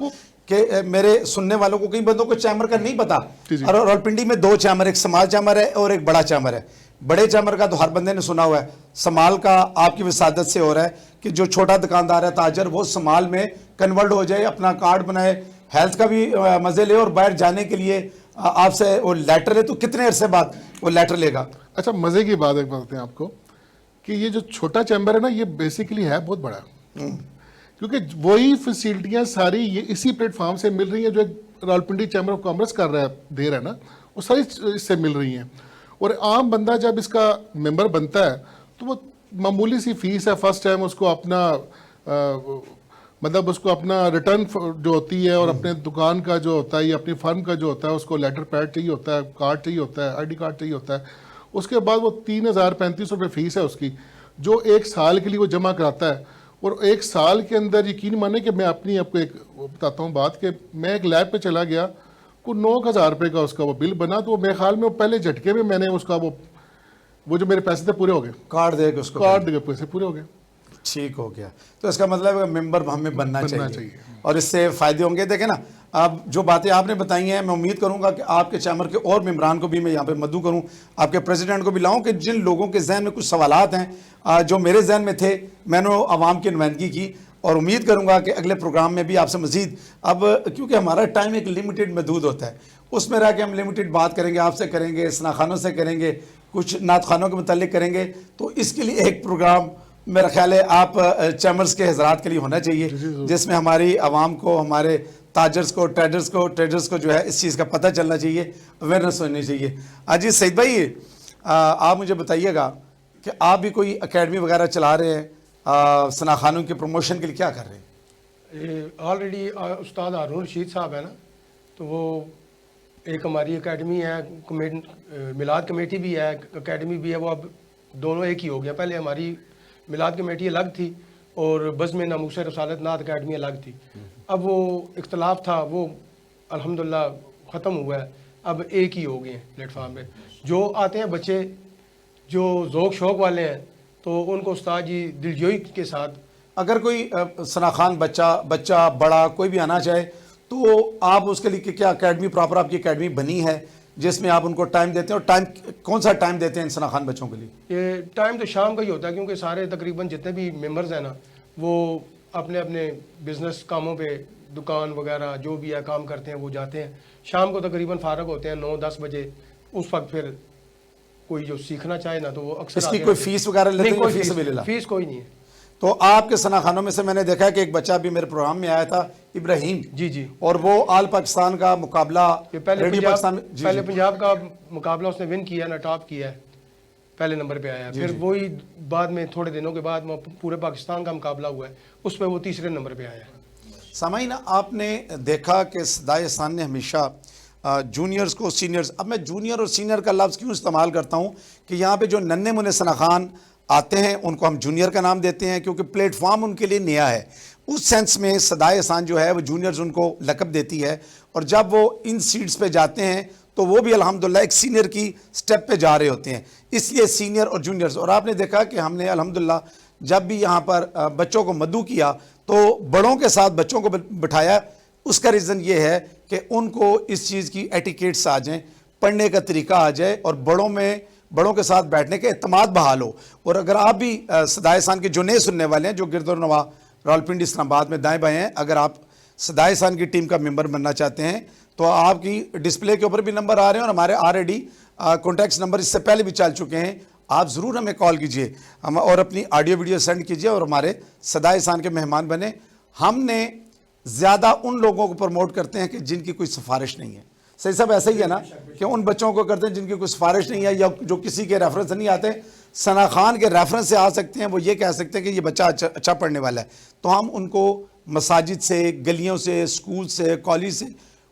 कि मेरे सुनने वालों को, कई बंदों को चैम्बर का नहीं पता। और रावलपिंडी में 2 चैम्बर, एक समाल चैम्बर है और एक बड़ा चैम्बर है। बड़े चैम्बर का तो हर बंदे ने सुना हुआ है, समाल का आपकी विसादत से हो रहा है कि जो छोटा दुकानदार है, ताजर, वो समाल में कन्वर्ट हो जाए, अपना कार्ड बनाए, हेल्थ का भी मजे ले, और बाहर जाने के लिए आपसे वो लेटर ले, तो कितने अरसे बाद वो लेटर लेगा? अच्छा, मजे की बात एक बताते हैं आपको कि ये जो छोटा चैम्बर है ना, ये बेसिकली है बहुत बड़ा, क्योंकि वही फैसिलिटियां सारी ये इसी प्लेटफॉर्म से मिल रही है जो रावलपिंडी चैम्बर ऑफ कॉमर्स कर रहा है, दे रहा है ना, वो सारी इससे मिल रही हैं। और आम बंदा जब इसका मेंबर बनता है तो वो मामूली सी फीस है, फर्स्ट टाइम उसको अपना मतलब उसको अपना रिटर्न जो होती है, और अपने दुकान का जो होता है या अपनी फर्म का जो होता है, उसको लेटर पैड चाहिए होता है, कार्ड चाहिए होता है, ID कार्ड चाहिए होता है। उसके बाद वो 3035 रुपये फीस है उसकी, जो 1 साल के लिए वो जमा कराता है। और 1 साल के अंदर यकीन माने कि मैं अपनी आपको एक बताता हूँ बात, कि मैं एक लैब पे चला गया, को 9000 रुपये का उसका वो बिल बना, तो मेरे ख्याल में वो पहले झटके में मैंने उसका वो जो मेरे पैसे थे पूरे हो गए, कार्ड दे के उसको, कार्ड दे के पैसे पूरे हो गए, ठीक हो गया। तो इसका मतलब है मेंबर हमें बनना चाहिए और इससे फ़ायदे होंगे। देखें ना, अब जो बातें आपने बताई हैं, मैं उम्मीद करूंगा कि आपके चैम्बर के और मेम्बरान को भी मैं यहाँ पे मदऊ करूँ, आपके प्रेसिडेंट को भी लाऊं, कि जिन लोगों के जहन में कुछ सवालात हैं जो मेरे जहन में थे, मैंने आवाम की नुमाइंदगी की, और उम्मीद करूँगा कि अगले प्रोग्राम में भी आपसे मज़ीद, अब क्योंकि हमारा टाइम एक लिमिटेड महदूद होता है, उसमें रह के हम लिमिटेड बात करेंगे, आपसे करेंगे, सनाखानों से करेंगे, कुछ नात खानों के मुतालिक करेंगे। तो इसके लिए एक प्रोग्राम मेरा ख्याल है आप चैम्बर्स के हजरात के लिए होना चाहिए, जिसमें हमारी आवाम को, हमारे ताजर्स को, ट्रेडर्स को जो है इस चीज़ का पता चलना चाहिए, अवेयरनेस होनी चाहिए। जी सईद भाई, आप मुझे बताइएगा कि आप भी कोई एकेडमी वगैरह चला रहे हैं, सनाखानों के प्रमोशन के लिए क्या कर रहे हैं? ऑलरेडी उस्ताद हारून रशीद साहब है ना, तो वो एक हमारी एकेडमी है, मिलाद कमेटी भी है, एकेडमी भी है, वो अब दोनों एक ही हो गया। पहले हमारी मिलाद कमेटी अलग थी और बज़्म नामूस रसालत नात अकेडमी अलग थी। अब वो इख्तलाफ था, वो अल्हम्दुलिल्लाह ख़त्म हुआ है, अब एक ही हो गए हैं प्लेटफार्म पे। जो आते हैं बच्चे जो ज़ौक़ शौक़ वाले हैं, तो उनको उस्ताद जी दिलजोई के साथ अगर कोई सना खान बच्चा बड़ा कोई भी आना चाहे तो आप उसके लिए क्या एकेडमी प्रॉपर आपकी एकेडमी बनी है जिसमें आप उनको टाइम देते हैं, और टाइम कौन सा टाइम देते हैं इन सना खान बच्चों के लिए? ये टाइम तो शाम का ही होता है, क्योंकि सारे तकरीबन जितने भी मेंबर्स हैं ना, वो अपने अपने बिजनेस कामों पे, दुकान वगैरह जो भी है काम करते हैं, वो जाते हैं। शाम को तकरीबन फारग होते हैं 9-10 बजे। उस वक्त फिर कोई जो सीखना चाहे ना, तो वो अक्सर इसकी कोई फीस वगैरह लेते हैं? कोई फीस कोई नहीं है। तो आपके सना खानों में से मैंने देखा कि एक बच्चा भी मेरे प्रोग्राम में आया था, इब्राहिम जी, और वो आल पाकिस्तान का मुकाबला पहले पंजाब का मुकाबला उसने विन किया ना, टॉप किया है, पहले नंबर पे आया। फिर वही बाद में थोड़े दिनों के बाद पूरे पाकिस्तान का मुकाबला हुआ है, उस पर वो तीसरे नंबर पे आया। सामाइन, आपने देखा कि सदाए एहसान ने हमेशा जूनियर्स को सीनियर्स, अब मैं जूनियर और सीनियर का लफ्ज़ क्यों इस्तेमाल करता हूँ कि यहाँ पे जो नन्हे मुन्ने सना खान आते हैं उनको हम जूनियर का नाम देते हैं, क्योंकि प्लेटफॉर्म उनके लिए नया है। उस सेंस में सदाए एहसान जो है वो जूनियर्स उनको लकब देती है, और जब वो इन सीट्स पे जाते हैं तो वो भी अल्हम्दुलिल्लाह एक सीनियर की स्टेप पे जा रहे होते हैं, इसलिए सीनियर और जूनियर्स। और आपने देखा कि हमने अल्हम्दुलिल्लाह जब भी यहाँ पर बच्चों को मदऊ किया तो बड़ों के साथ बच्चों को बिठाया। उसका रीज़न ये है कि उनको इस चीज़ की एटिकेट्स आ जाएँ, पढ़ने का तरीका आ जाए, और बड़ों के साथ बैठने के एतमाद बहाल हो। और अगर आप भी सदाए एहसान के जो नए सुनने वाले हैं, जो गिरदोनवा रावलपिंडी इस्लामाबाद में दाएं बाएं हैं, अगर आप सदाए एहसान की टीम का मेंबर बनना चाहते हैं तो आपकी डिस्प्ले के ऊपर भी नंबर आ रहे हैं, और हमारे ऑलरेडी कॉन्टैक्ट्स नंबर इससे पहले भी चल चुके हैं। आप ज़रूर हमें कॉल कीजिए और अपनी ऑडियो वीडियो सेंड कीजिए और हमारे सदाए एहसान के मेहमान बने। हमने ज़्यादा उन लोगों को प्रमोट करते हैं कि जिनकी कोई सिफारिश नहीं है। सही सब ऐसा ही है ना, कि उन बच्चों को करते हैं जिनकी कोई सिफारिश नहीं है या जो किसी के रेफरेंस नहीं आते। सना खान के रेफरेंस से आ सकते हैं, वो ये कह सकते हैं कि ये बच्चा अच्छा पढ़ने वाला है, तो हम उनको मसाजिद से, गलियों से, स्कूल से, कॉलेज से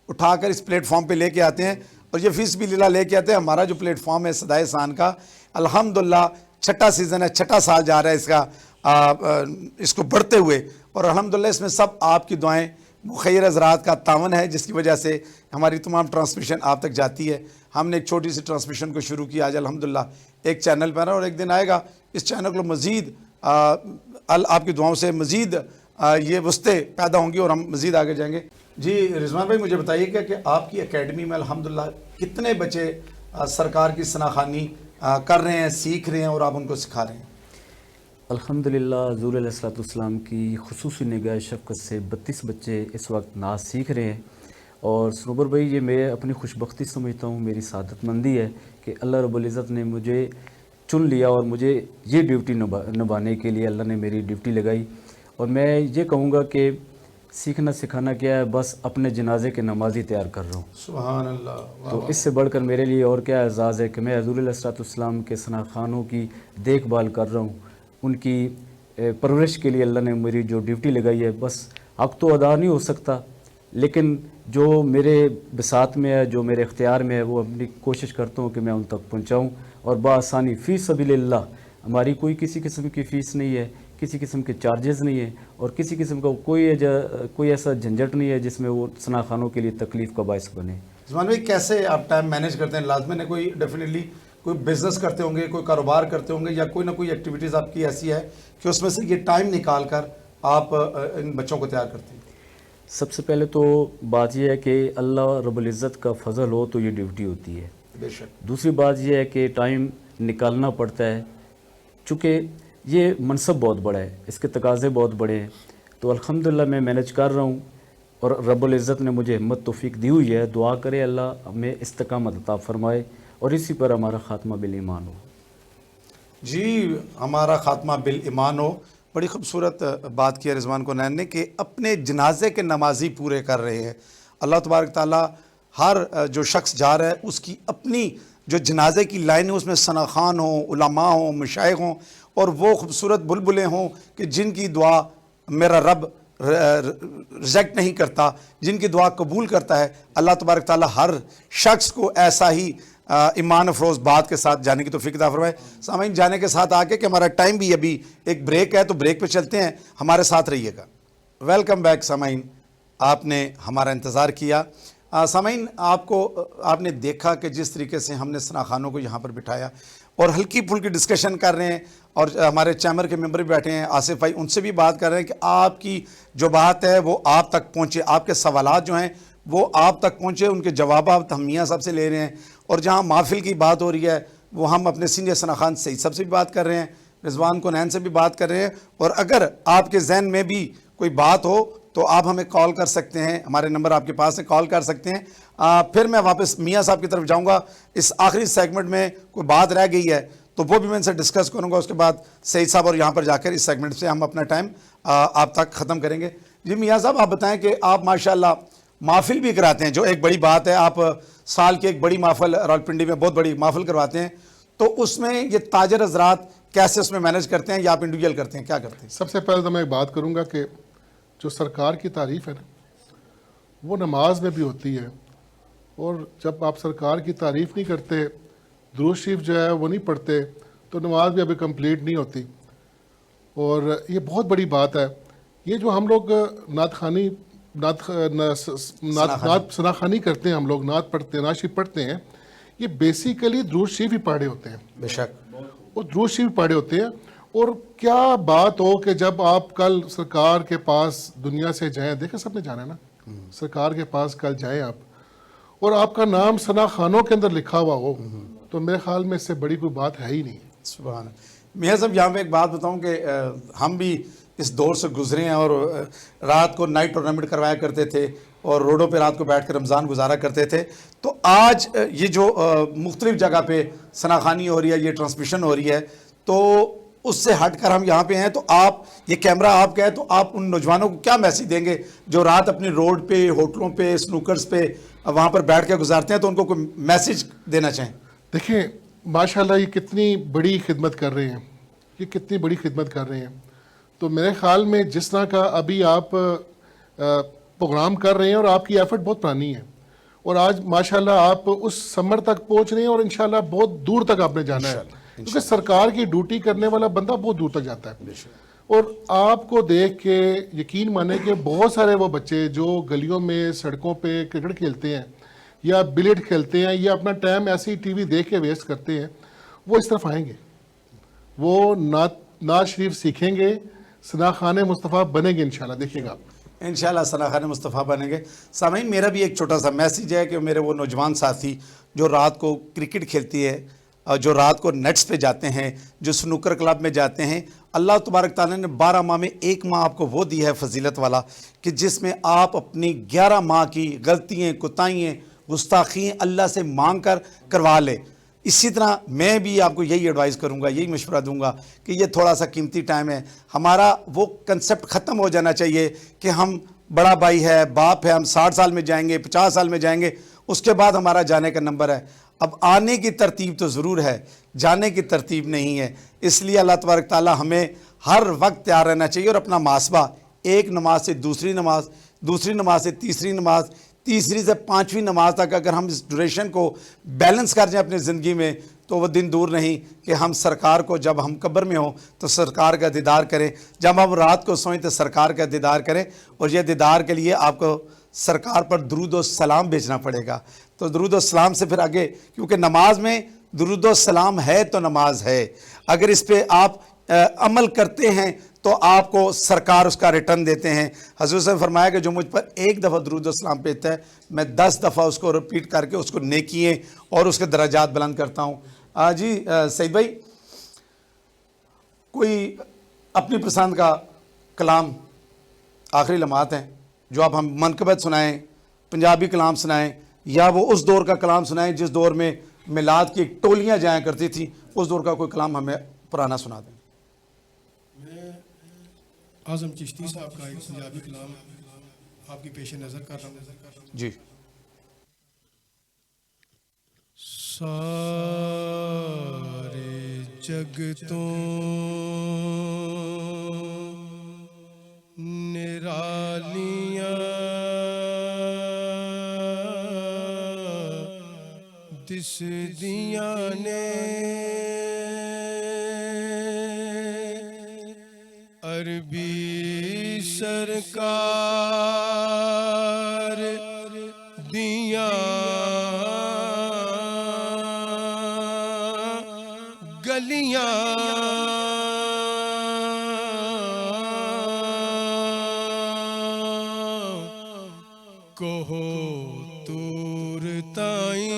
उठाकर इस प्लेटफॉर्म पे लेके आते हैं, और ये फीस भी लीला लेके आते हैं। हमारा जो प्लेटफॉर्म है सदाए एहसान का, अल्हम्दुलिल्लाह छठा सीज़न है, छठा साल जा रहा है इसका, इसको बढ़ते हुए, और अल्हम्दुलिल्लाह इसमें सब आपकी दुआएं, मुखैर हज़रात का तावन है, जिसकी वजह से हमारी तमाम ट्रांसमिशन आप तक जाती है। हमने एक छोटी सी ट्रांसमिशन को शुरू किया, आज अल्हम्दुलिल्लाह एक चैनल पर है, और एक दिन आएगा इस चैनल को मज़ीद आपकी दुआओं से मज़ीद ये वस्ते पैदा होंगी और हम मज़ीद आगे जाएंगे। जी रिजवान भाई, मुझे बताइएगा कि आपकी एकेडमी में अल्हम्दुलिल्लाह कितने बच्चे सरकार की सना खानी कर रहे हैं, सीख रहे हैं, और आप उनको सिखा रहे हैं? अल्हम्दुलिल्लाह हुज़ूर अलैहिस्सलाम की खुसूसी निगाह शफ़क़त से 32 बच्चे इस वक्त नाज सीख रहे हैं। और सनोबर भाई, ये मैं अपनी खुशबख्ती समझता हूँ, मेरी सादतमंदी है कि अल्लाह रब्बुल इज़्ज़त ने मुझे चुन लिया और मुझे ये ड्यूटी निभाने के लिए अल्लाह ने मेरी ड्यूटी लगाई। और मैं ये कहूँगा कि सीखना सिखाना क्या है, बस अपने जनाजे के नमाज़ी तैयार कर रहा हूँ। सुभान अल्लाह। तो इससे बढ़कर मेरे लिए और क्या एज़ाज़ है कि मैं हुज़ूर अलैहिस्सलाम के सना खानों की देखभाल कर रहा हूँ, उनकी परवरिश के लिए अल्लाह ने मेरी जो ड्यूटी लगाई है। बस हक़ तो अदा नहीं हो सकता, लेकिन जो मेरे बिसात में है, जो मेरे इख्तियार में है, वो अपनी कोशिश करता हूँ कि मैं उन तक पहुँचाऊँ, और बासानी फ़ी सबीलिल्लाह। हमारी कोई किसी किस्म की फ़ीस नहीं है, किसी किस्म के चार्जेस नहीं है, और किसी किस्म का कोई ऐसा झंझट नहीं है जिसमें वो सना खानों के लिए तकलीफ़ का बायस बने। रिजवान भाई, कैसे आप टाइम मैनेज करते हैं? लाजमन है कोई डेफिनेटली कोई बिज़नेस करते होंगे, कोई कारोबार करते होंगे, या कोई ना कोई एक्टिविटीज़ आपकी ऐसी है कि उसमें से ये टाइम निकाल कर आप इन बच्चों को तैयार करते हैं? सबसे पहले तो बात यह है कि अल्लाह रब्बुल इज़्ज़त का फ़ज़ल हो तो ये ड्यूटी होती है। बेशक। दूसरी बात यह है कि टाइम निकालना पड़ता है, चूँकि ये मनसब बहुत बड़ा है, इसके तकाज़े बहुत बड़े हैं, तो अल्हम्दुलिल्लाह मैं मैनेज कर रहा हूँ, और रब्बुल इज़्ज़त ने मुझे हिम्मत तौफ़ीक दी हुई है। दुआ करे अल्लाह हमें इस्तिक़ामत अता फ़रमाए, और इसी पर हमारा ख़ात्मा बिल ईमान हो। जी, हमारा ख़ात्मा बिल ईमान हो। बड़ी खूबसूरत बात की है रिजवान कोनैन ने कि अपने जनाजे के नमाजी पूरे कर रहे हैं। अल्लाह तबारक ताला हर जो शख्स जा रहा है उसकी अपनी जो जनाजे की लाइन है उसमें सना खान हो, उलमा हो, मशाइख हों, और वो खूबसूरत बुलबुलें हों कि जिनकी दुआ मेरा रब रिजेक्ट नहीं करता, जिनकी दुआ कबूल करता है। अल्लाह तबारक ताला हर शख्स को ऐसा ही ईमान अफरोज़ बात के साथ जाने की तौफ़ीक अता फरमाए। सामाइन, जाने के साथ आके कि हमारा टाइम भी अभी एक ब्रेक है, तो ब्रेक पे चलते हैं, हमारे साथ रहिएगा। वेलकम बैक सामाइन, आपने हमारा इंतज़ार किया। सामाइन, आपने देखा कि जिस तरीके से हमने सना खानों को यहाँ पर बिठाया, और हल्की फुल्की डिस्कशन कर रहे हैं, और हमारे चैम्बर के मेंबर भी बैठे हैं आसिफ भाई, उनसे भी बात कर रहे हैं कि आपकी जो बात है वो आप तक पहुँचे, आपके सवालात जो हैं वो आप तक पहुँचे, उनके जवाब आप हम मियाँ साहब से ले रहे हैं। और जहाँ महफिल की बात हो रही है वो हम अपने सीनियर सना खान सईद साहब से भी बात कर रहे हैं, रिजवान कुनैन से भी बात कर रहे हैं। और अगर आपके जहन में भी कोई बात हो तो आप हमें कॉल कर सकते हैं, हमारे नंबर आपके पास है, कॉल कर सकते हैं। फिर मैं वापस मियाँ साहब की तरफ जाऊँगा। इस आखिरी सेगमेंट में कोई बात रह गई है तो वो भी मैं इनसे डिस्कस करूँगा, उसके बाद सईद साहब और यहाँ पर जाकर इस सेगमेंट से हम अपना टाइम आप तक ख़त्म करेंगे। जी मियाँ साहब, आप बताएं कि आप माशाल्लाह महफिल भी कराते हैं, जो एक बड़ी बात है। आप साल की एक बड़ी महफिल रावलपिंडी में बहुत बड़ी महफिल करवाते हैं, तो उसमें ये ताजर हजरात कैसे उसमें मैनेज करते हैं या आप इंडिविजुअल करते हैं, क्या करते हैं? सबसे पहले तो मैं एक बात करूंगा कि जो सरकार की तारीफ़ है ना, वो नमाज में भी होती है। और जब आप सरकार की तारीफ़ नहीं करते, दुरूद शरीफ जो है वो नहीं पढ़ते, तो नमाज भी अभी कंप्लीट नहीं होती। और ये बहुत बड़ी बात है। ये जो हम लोग सनाखानी करते हैं, हम लोग नात पढ़ते हैं, नात शरीफ पढ़ते हैं, ये बेसिकली दुरूद शरीफ ही पढ़े होते हैं, बेशक, और दुरूद शरीफ पढ़े होते हैं। और क्या बात हो कि जब आप कल सरकार के पास दुनिया से जाएं, देखें सबने जाना है ना, सरकार के पास कल जाएं आप, और आपका नाम सना खानों के अंदर लिखा हुआ हो, तो मेरे ख्याल में इससे बड़ी कोई बात है ही नहीं। सुभान अल्लाह। मियाँ साहब, यहाँ पे एक बात बताऊँ कि हम भी इस दौर से गुजरे हैं, और रात को नाइट टूर्नामेंट करवाया करते थे और रोडों पे रात को बैठ कर रमज़ान गुजारा करते थे। तो आज ये जो मुख्तलिफ जगह पे सनाखानी हो रही है, ये ट्रांसमिशन हो रही है, तो उससे हटकर हम यहाँ पे हैं, तो आप, ये कैमरा आपका है, तो आप उन नौजवानों को क्या मैसेज देंगे जो रात अपनी रोड पे, होटलों पे, स्नूकर्स पे वहाँ पर बैठ के गुजारते हैं, तो उनको कोई मैसेज देना चाहें? देखिए माशाल्लाह ये कितनी बड़ी खिदमत कर रहे हैं, ये कितनी बड़ी खिदमत कर रहे हैं। तो मेरे ख्याल में जिस तरह का अभी आप प्रोग्राम कर रहे हैं, और आपकी एफर्ट बहुत पुरानी है, और आज माशाल्लाह आप उस समर तक पहुंच रहे हैं, और इंशाल्लाह बहुत दूर तक आपने जाना है, क्योंकि सरकार की ड्यूटी करने वाला बंदा बहुत दूर तक जाता है। और आपको देख के यकीन माने कि बहुत सारे वो बच्चे जो गलियों में, सड़कों पे क्रिकेट खेलते हैं या बिलियर्ड खेलते हैं या अपना टाइम ऐसे ही टीवी देख के वेस्ट करते हैं, वो इस तरफ आएंगे, वो नात शरीफ सीखेंगे, सना खान मुस्तफ़ा बनेंगे इंशाल्लाह, देखिएगा इंशाल्लाह सना खान मुस्तफ़ा बनेंगे। सामीन, मेरा भी एक छोटा सा मैसेज है कि मेरे वो नौजवान साथी जो रात को क्रिकेट खेलती है, जो रात को नेट्स पे जाते हैं, जो स्नूकर क्लब में जाते हैं, अल्लाह तबारक ताला ने 12 माह में एक माह आपको वो दी है फजीलत वाला, कि जिसमें आप अपनी 11 माह की गलतियाँ, कोताहियाँ, गुस्ताखियाँ अल्लाह से मांग कर करवा ले। इसी तरह मैं भी आपको यही एडवाइस करूंगा, यही मशवरा दूंगा कि ये थोड़ा सा कीमती टाइम है। हमारा वो कंसेप्ट ख़त्म हो जाना चाहिए कि हम बड़ा भाई है, बाप है, हम 60 साल में जाएंगे, 50 साल में जाएंगे, उसके बाद हमारा जाने का नंबर है। अब आने की तरतीब तो ज़रूर है, जाने की तरतीब नहीं है। इसलिए अल्लाह तबारक ताला हमें हर वक्त तैयार रहना चाहिए, और अपना मासबा, एक नमाज से दूसरी नमाज, दूसरी नमाज से तीसरी नमाज, तीसरी से 5वीं नमाज तक अगर हम इस ड्यूरेशन को बैलेंस कर जाएं अपनी ज़िंदगी में, तो वो दिन दूर नहीं कि हम सरकार को, जब हम कब्र में हों तो सरकार का दीदार करें, जब हम रात को सोएं तो सरकार का दीदार करें। और ये दीदार के लिए आपको सरकार पर दुरूद और सलाम भेजना पड़ेगा। तो दुरूद और सलाम से फिर आगे, क्योंकि नमाज में दुरूद और सलाम है तो नमाज है, अगर इस पर आप अमल करते हैं तो आपको सरकार उसका रिटर्न देते हैं। हज़रत से फरमाया कि जो मुझ पर एक दफ़ा दुरूद और सलाम भेजता है, मैं 10 दफ़ा उसको रिपीट करके उसको नेकियां और उसके दराजात बुलंद करता हूँ। जी सईद भाई, कोई अपनी पसंद का कलाम, आखिरी लम्हात हैं, जो आप हम मनकबत सुनाएं, पंजाबी कलाम सुनाएं, या वो उस दौर का कलाम सुनाएं जिस दौर में मिलाद की टोलियाँ जाया करती थी, उस दौर का कोई कलाम हमें पुराना सुना दें। आज़म चिश्ती साहब का एक पंजाबी कलाम आपकी पेश नज़र कर रहा हूँ जी। सारे जग तो निरालियां दिसदियां ने, अरबी सरकार दिया गलियां कोहो तूर ताई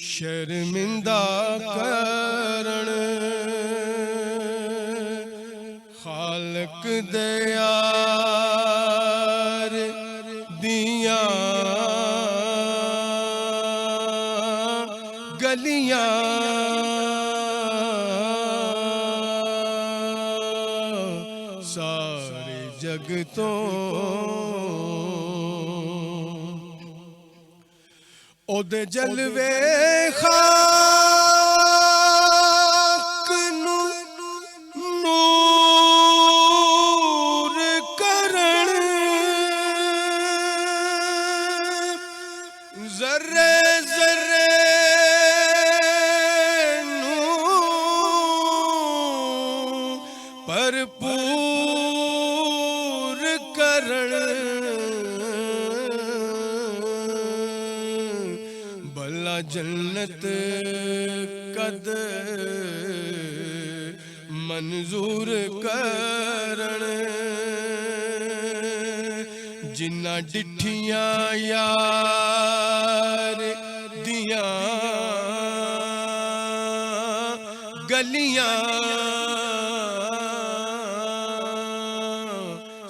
शर्मिंदा करण खालक दयार दियां गलियां सारे जग तो ओदे जलवे खाक नू नूर करण जर्रे जर्रे नू भरपूर करण भला जन्नत कद मंजूर करण जिन्ना डिठियां यार दियां गलियां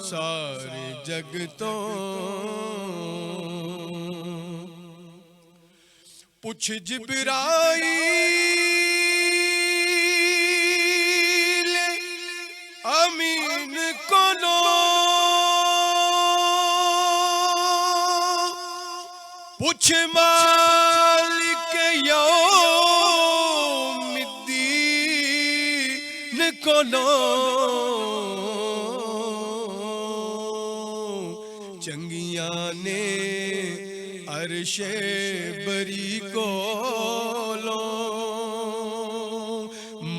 सारे जग तो पुछ जिब्राईल अमीन कोलो पुछ मालिक यौमिद्दीन कोलो चंगियां ने अरशे बरी कोलो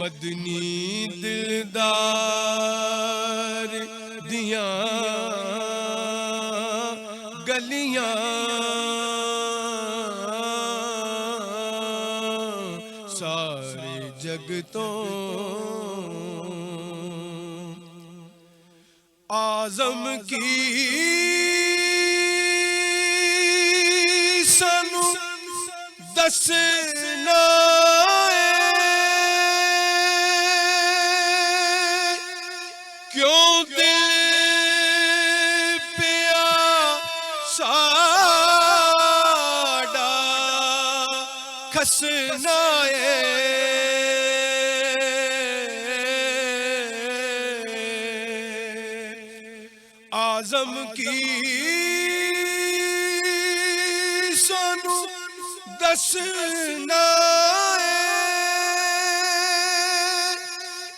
मदनी दिलदार दियां गलियां सारे जग तो आजम की सानू दसना क्यों दिल पिया साडा खसना आजम की सानू दसना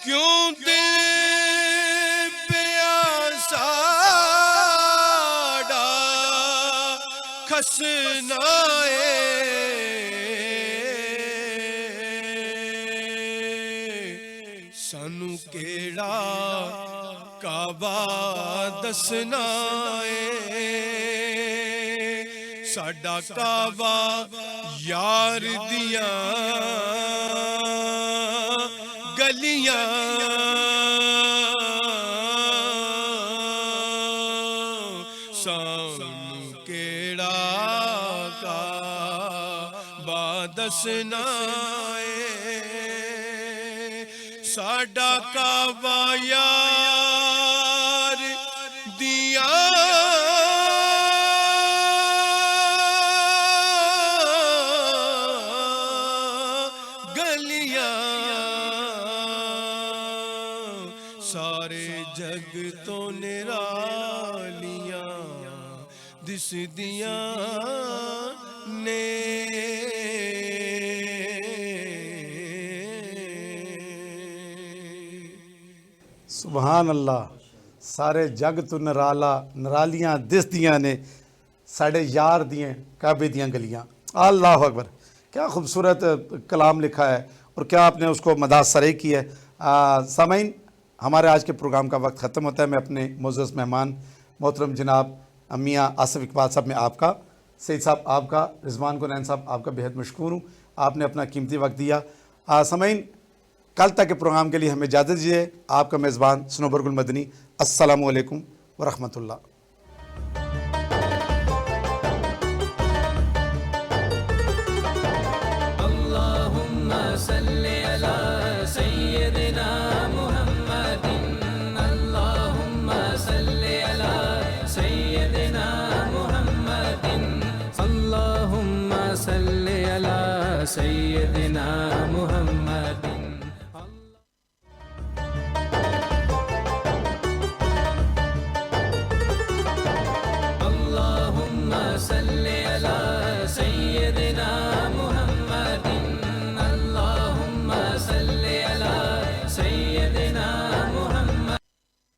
क्यों दिल प्यासा डा खसना सानू केड़ा काबा दसना साडा काबा यार दियां गलियां सानू केड़ा काबा दसना साडा काबा यार दियां सारे जग तो निरालियां दिसदियां ने सुभान अल्लाह सारे जग तो नराला नरालियां दिसदियां ने साढ़े यार दियां काबे दियां गलियां। अल्लाह अकबर, क्या खूबसूरत कलाम लिखा है और क्या आपने उसको मदासरे की है। सामीन, हमारे आज के प्रोग्राम का वक्त ख़त्म होता है। मैं अपने मुअज़्ज़ज़ मेहमान मोहतरम जनाब मियाँ आसिफ इकबाल साहब, मैं आपका, सईद साहब आपका, रिजवान गुनैन साहब आपका बेहद मशकूर हूँ। आपने अपना कीमती वक्त दिया। समईन, कल तक के प्रोग्राम के लिए हमें इजाज़त दीजिए। आपका मेज़बान स्नोबर गुल मदनी। अस्सलामु अलैकुम व रहमतुल्लाह। सैयदना मुहम्मदिन। अल्लाहुम्मा सल्ली अला